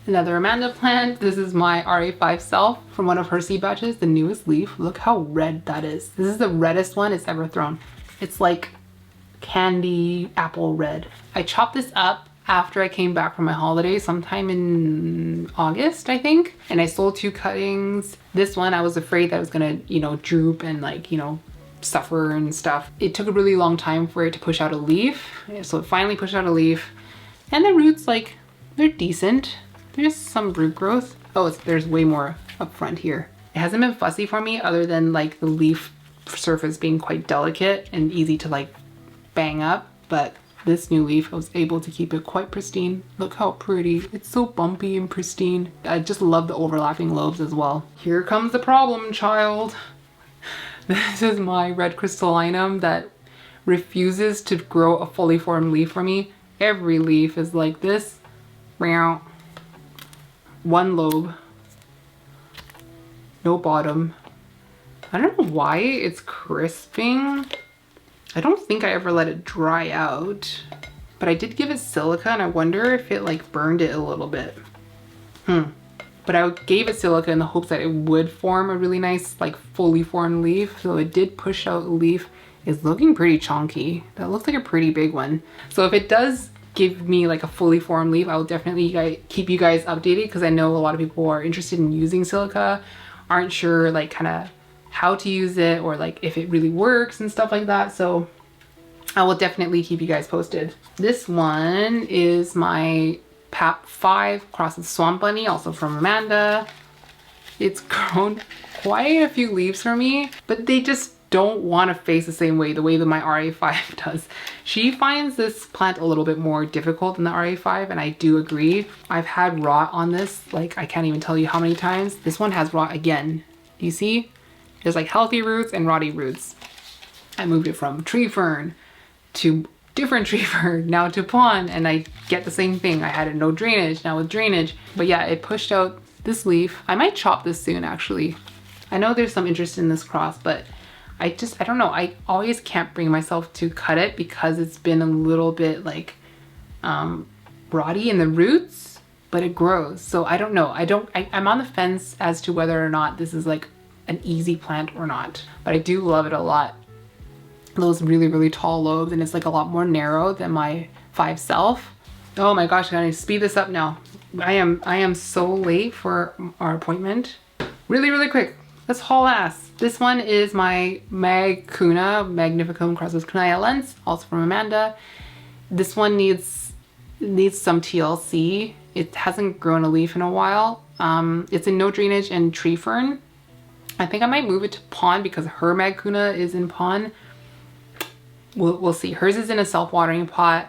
Another Amanda plant. This is my RA5 Self from one of her seed batches, the newest leaf. Look how red that is. This is the reddest one it's ever thrown. It's like candy apple red. I chopped this up after I came back from my holiday sometime in August, I think, and I sold 2 cuttings. This one I was afraid that it was gonna, you know, droop and like, you know, suffer and stuff. It took a really long time for it to push out a leaf, so it finally pushed out a leaf, and the roots, like, they're decent. There's some root growth. Oh, there's way more up front here. It hasn't been fussy for me other than like the leaf surface being quite delicate and easy to like bang up, but this new leaf I was able to keep it quite pristine. Look how pretty. It's so bumpy and pristine. I just love the overlapping lobes as well. Here comes the problem, child. This is my red crystallinum that refuses to grow a fully formed leaf for me. Every leaf is like this. One lobe, no bottom. I don't know why it's crisping. I don't think I ever let it dry out, but I did give it silica, and I wonder if it like burned it a little bit. But I gave it silica in the hopes that it would form a really nice like fully formed leaf. So it did push out a leaf. It's looking pretty chunky. That looks like a pretty big one. So if it does give me like a fully formed leaf, I will definitely keep you guys updated, because I know a lot of people are interested in using silica, aren't sure like kind of how to use it or like if it really works and stuff like that. So I will definitely keep you guys posted. This one is my PAP 5 cross with Swamp Bunny, also from Amanda. It's grown quite a few leaves for me, but they just don't want to face the same way, the way that my RA5 does. She finds this plant a little bit more difficult than the RA5, and I do agree. I've had rot on this, like I can't even tell you how many times. This one has rot again. Do you see? There's like healthy roots and rotty roots. I moved it from tree fern to different tree fern, now to pon, and I get the same thing. I had it no drainage, now with drainage. But yeah, it pushed out this leaf. I might chop this soon actually. I know there's some interest in this cross, but I don't know. I always can't bring myself to cut it because it's been a little bit like rotty in the roots, but it grows. So I don't know. I'm on the fence as to whether or not this is like an easy plant or not, but I do love it a lot. Those really, really tall lobes, and it's like a lot more narrow than my 5 Self. Oh my gosh, I gotta speed this up now. I am so late for our appointment. Really, really quick. Let's haul ass. This one is my Magcuna Magnificum Cross with Kunaya lens, also from Amanda. This one needs some TLC. It hasn't grown a leaf in a while. It's in no drainage and tree fern. I think I might move it to pond because her Magcuna is in pond. We'll see. Hers is in a self-watering pot.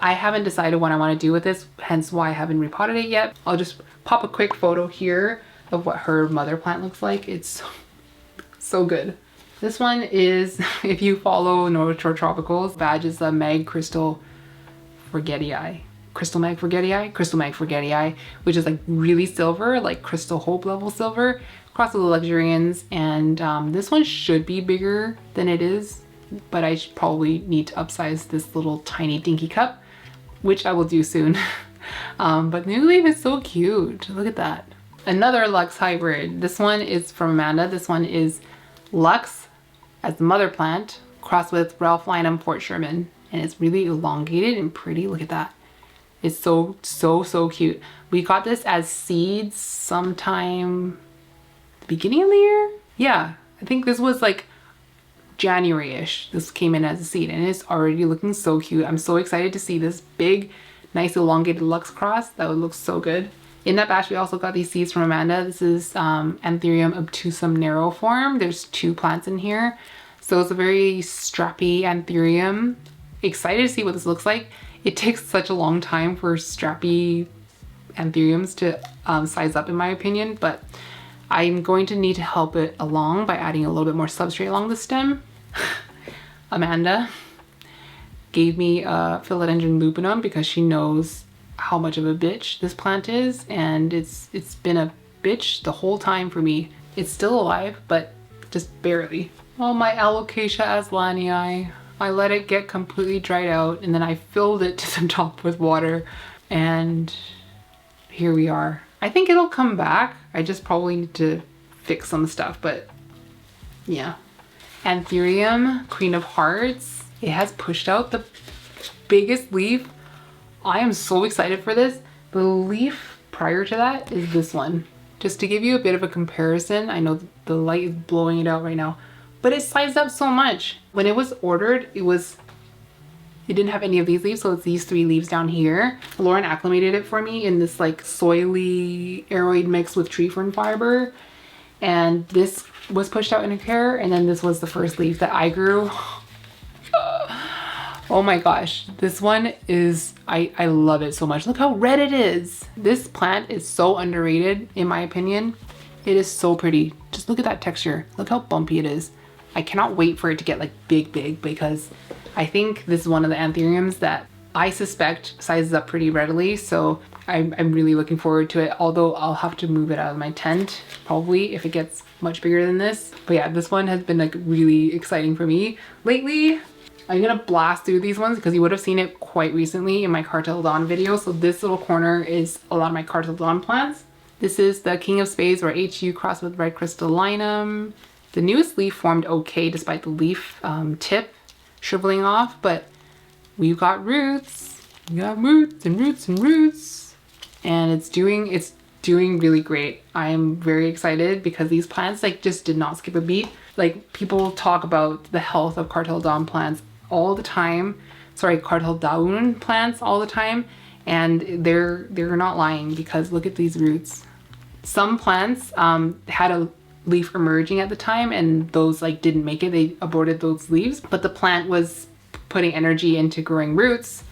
I haven't decided what I want to do with this, hence why I haven't repotted it yet. I'll just pop a quick photo here of what her mother plant looks like. It's so good. This one is, if you follow North Shore Tropicals, badge is the Mag Crystal Forgetii. Crystal Mag Forgetii, which is like really silver, like Crystal Hope level silver, across the Luxurians. And this one should be bigger than it is, but I should probably need to upsize this little tiny dinky cup, which I will do soon. But the new leaf is so cute. Look at that. Another Lux hybrid. This one is from Amanda. This one is Lux as the mother plant, crossed with Ralph Lynam Fort Sherman. And it's really elongated and pretty. Look at that. It's so cute. We got this as seeds sometime the beginning of the year. Yeah, I think this was like January-ish. This came in as a seed and it's already looking so cute. I'm so excited to see this big, nice elongated Lux cross. That would look so good. In that batch, we also got these seeds from Amanda. This is Anthurium obtusum narrow form. There's 2 plants in here. So it's a very strappy Anthurium. Excited to see what this looks like. It takes such a long time for strappy Anthuriums to size up in my opinion, but I'm going to need to help it along by adding a little bit more substrate along the stem. Amanda gave me a philodendron lupinum because she knows how much of a bitch this plant is, and it's been a bitch the whole time for me. It's still alive, but just barely. Oh, my Alocasia aslanii. I let it get completely dried out and then I filled it to the top with water, and here we are. I think it'll come back. I just probably need to fix some stuff, but yeah. Anthurium, Queen of Hearts. It has pushed out the biggest leaf. I am so excited for this. The leaf prior to that is this one. Just to give you a bit of a comparison, I know the light is blowing it out right now, but it sized up so much. When it was ordered, it didn't have any of these leaves, so it's these 3 leaves down here. Lauren acclimated it for me in this like soily aeroid mix with tree fern fiber. And this was pushed out in a care, and then this was the first leaf that I grew. Oh my gosh, this one is, I love it so much. Look how red it is. This plant is so underrated in my opinion. It is so pretty. Just look at that texture. Look how bumpy it is. I cannot wait for it to get like big because I think this is one of the Anthuriums that I suspect sizes up pretty readily. So I'm really looking forward to it. Although I'll have to move it out of my tent probably if it gets much bigger than this. But yeah, this one has been like really exciting for me lately. I'm gonna blast through these ones because you would have seen it quite recently in my Cartel Dawn video. So this little corner is a lot of my Cartel Dawn plants. This is the King of Spades, or HU crossed with Red Crystallinum. The newest leaf formed okay despite the leaf tip shriveling off, but we've got roots. We got roots and roots and roots. And it's doing really great. I am very excited because these plants like just did not skip a beat. Like, people talk about the health of Cartel Dawn plants all the time. Sorry, Cartel Dawn plants all the time. And they're not lying because look at these roots. Some plants had a leaf emerging at the time and those like didn't make it. They aborted those leaves, but the plant was putting energy into growing roots,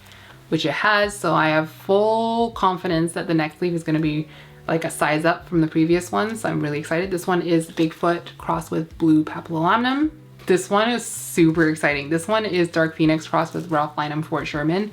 which it has. So I have full confidence that the next leaf is going to be like a size up from the previous one. So I'm really excited. This one is Bigfoot crossed with Blue Papillolamnum. This one is super exciting. This one is Dark Phoenix crossed with Ralph Lynam Fort Sherman.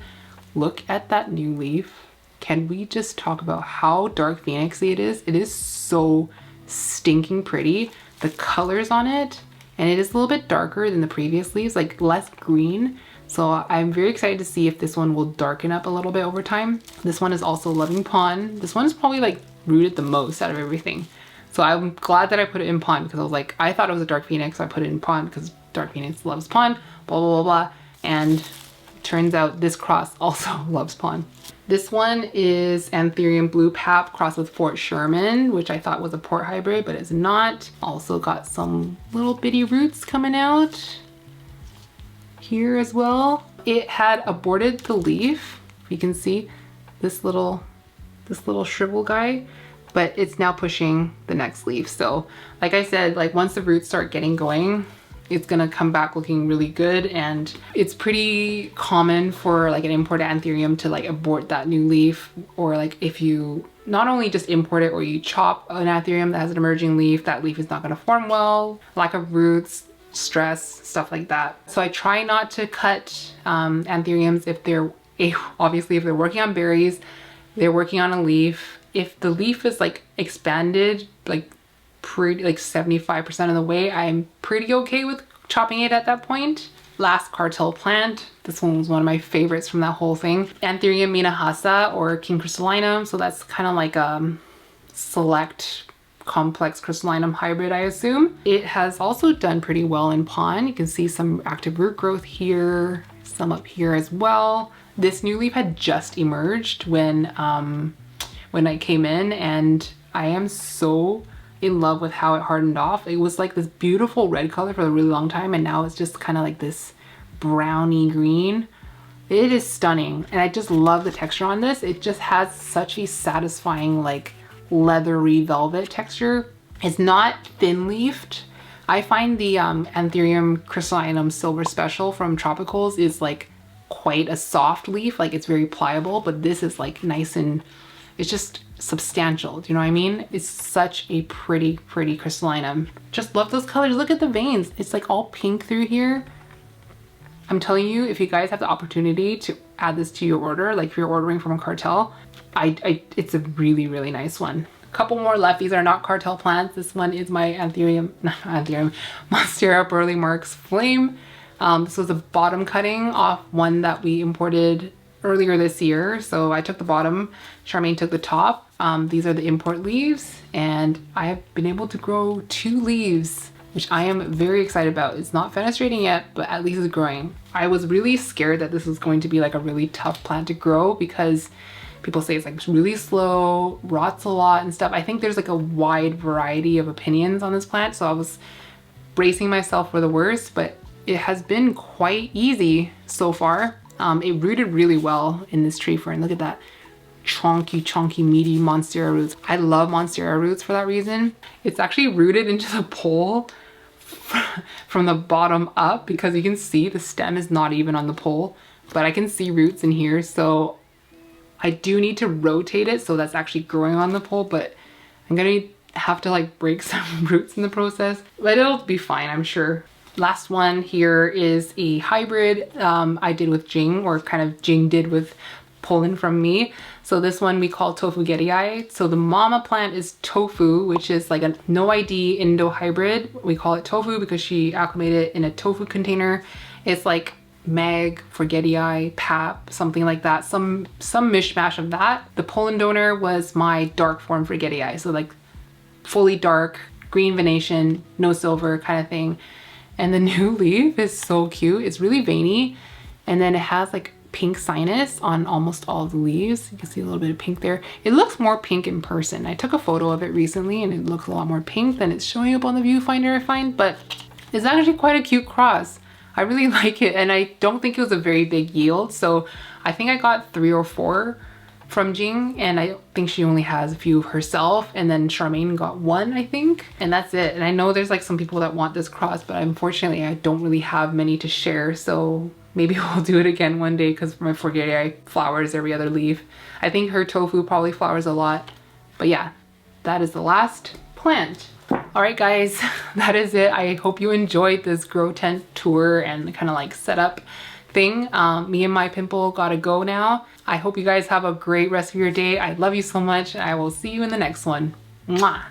Look at that new leaf. Can we just talk about how Dark Phoenixy it is? It is so stinking pretty. The colors on it, and it is a little bit darker than the previous leaves, like less green. So I'm very excited to see if this one will darken up a little bit over time. This one is also Loving Pond. This one is probably like rooted the most out of everything. So I'm glad that I put it in pond, because I was like, I thought it was a Dark Phoenix, so I put it in pond because Dark Phoenix loves pond, blah, blah, blah, blah. And turns out this cross also loves pond. This one is Anthurium Blue Pap crossed with Fort Sherman, which I thought was a port hybrid, but it's not. Also got some little bitty roots coming out here as well. It had aborted the leaf. You can see this little shrivel guy, but it's now pushing the next leaf. So like I said, like once the roots start getting going, it's gonna come back looking really good. And it's pretty common for like an imported anthurium to like abort that new leaf, or like if you not only just import it or you chop an anthurium that has an emerging leaf, that leaf is not gonna form well, lack of roots, stress, stuff like that. So I try not to cut anthuriums if they're obviously if they're working on berries, they're working on a leaf. If the leaf is like expanded like pretty like 75% of the way, I'm pretty okay with chopping it at that point. Last cartel plant, this one was one of my favorites from that whole thing. Anthurium Minahasa, or King Crystallinum. So that's kind of like a select complex crystallinum hybrid, I assume. It has also done pretty well in pond. You can see some active root growth here, some up here as well. This new leaf had just emerged when I came in, and I am so in love with how it hardened off. It was like this beautiful red color for a really long time, and now it's just kind of like this browny green. It is stunning, and I just love the texture on this. It just has such a satisfying like leathery velvet texture. It's not thin leafed. I find the Anthurium Crystallinum Silver Special from Tropicals is like quite a soft leaf, like it's very pliable, but this is like nice and it's just substantial. Do you know what I mean? It's such a pretty crystallinum. Just love those colors. Look at the veins. It's like all pink through here. I'm telling you, if you guys have the opportunity to add this to your order, like if you're ordering from a cartel, it's a really nice one. A couple more left. These are not cartel plants. This one is my Monstera Burley Marks Flame. This was a bottom cutting off one that we imported earlier this year. So I took the bottom, Charmaine took the top. These are the import leaves, and I have been able to grow 2 leaves, which I am very excited about. It's not fenestrating yet, but at least it's growing. I was really scared that this was going to be like a really tough plant to grow, because people say it's like really slow, rots a lot and stuff. I think there's like a wide variety of opinions on this plant, so I was bracing myself for the worst, but it has been quite easy so far. It rooted really well in this tree fern. Look at that chunky, meaty Monstera roots. I love Monstera roots for that reason. It's actually rooted into the pole from the bottom up, because you can see the stem is not even on the pole, but I can see roots in here. So I do need to rotate it so that's actually growing on the pole, but I'm gonna have to like break some roots in the process, but it'll be fine, I'm sure. Last one here is a hybrid I did with Jing, or kind of Jing did with Poland from me. So this one we call Tofu Getii. So the mama plant is Tofu, which is like a no ID Indo hybrid. We call it Tofu because she acclimated it in a tofu container. It's like Meg for Getii, Pap, something like that. Some mishmash of that. The Poland donor was my dark form for Getii. So like fully dark, green Venetian, no silver kind of thing. And the new leaf is so cute. It's really veiny. And then it has like pink sinus on almost all of the leaves. You can see a little bit of pink there. It looks more pink in person. I took a photo of it recently and it looks a lot more pink than it's showing up on the viewfinder, I find, but it's actually quite a cute cross. I really like it, and I don't think it was a very big yield. So I think I got 3 or 4 from Jing, and I think she only has a few herself, and then Charmaine got 1, I think, and that's it. And I know there's like some people that want this cross, but unfortunately I don't really have many to share, so maybe we'll do it again one day, because my Forgetii flowers every other leaf. I think her Tofu probably flowers a lot, but yeah, that is the last plant. All right guys, that is it. I hope you enjoyed this grow tent tour and kind of like setup thing. Me and my pimple gotta go now. I hope you guys have a great rest of your day. I love you so much, and I will see you in the next one. Mwah!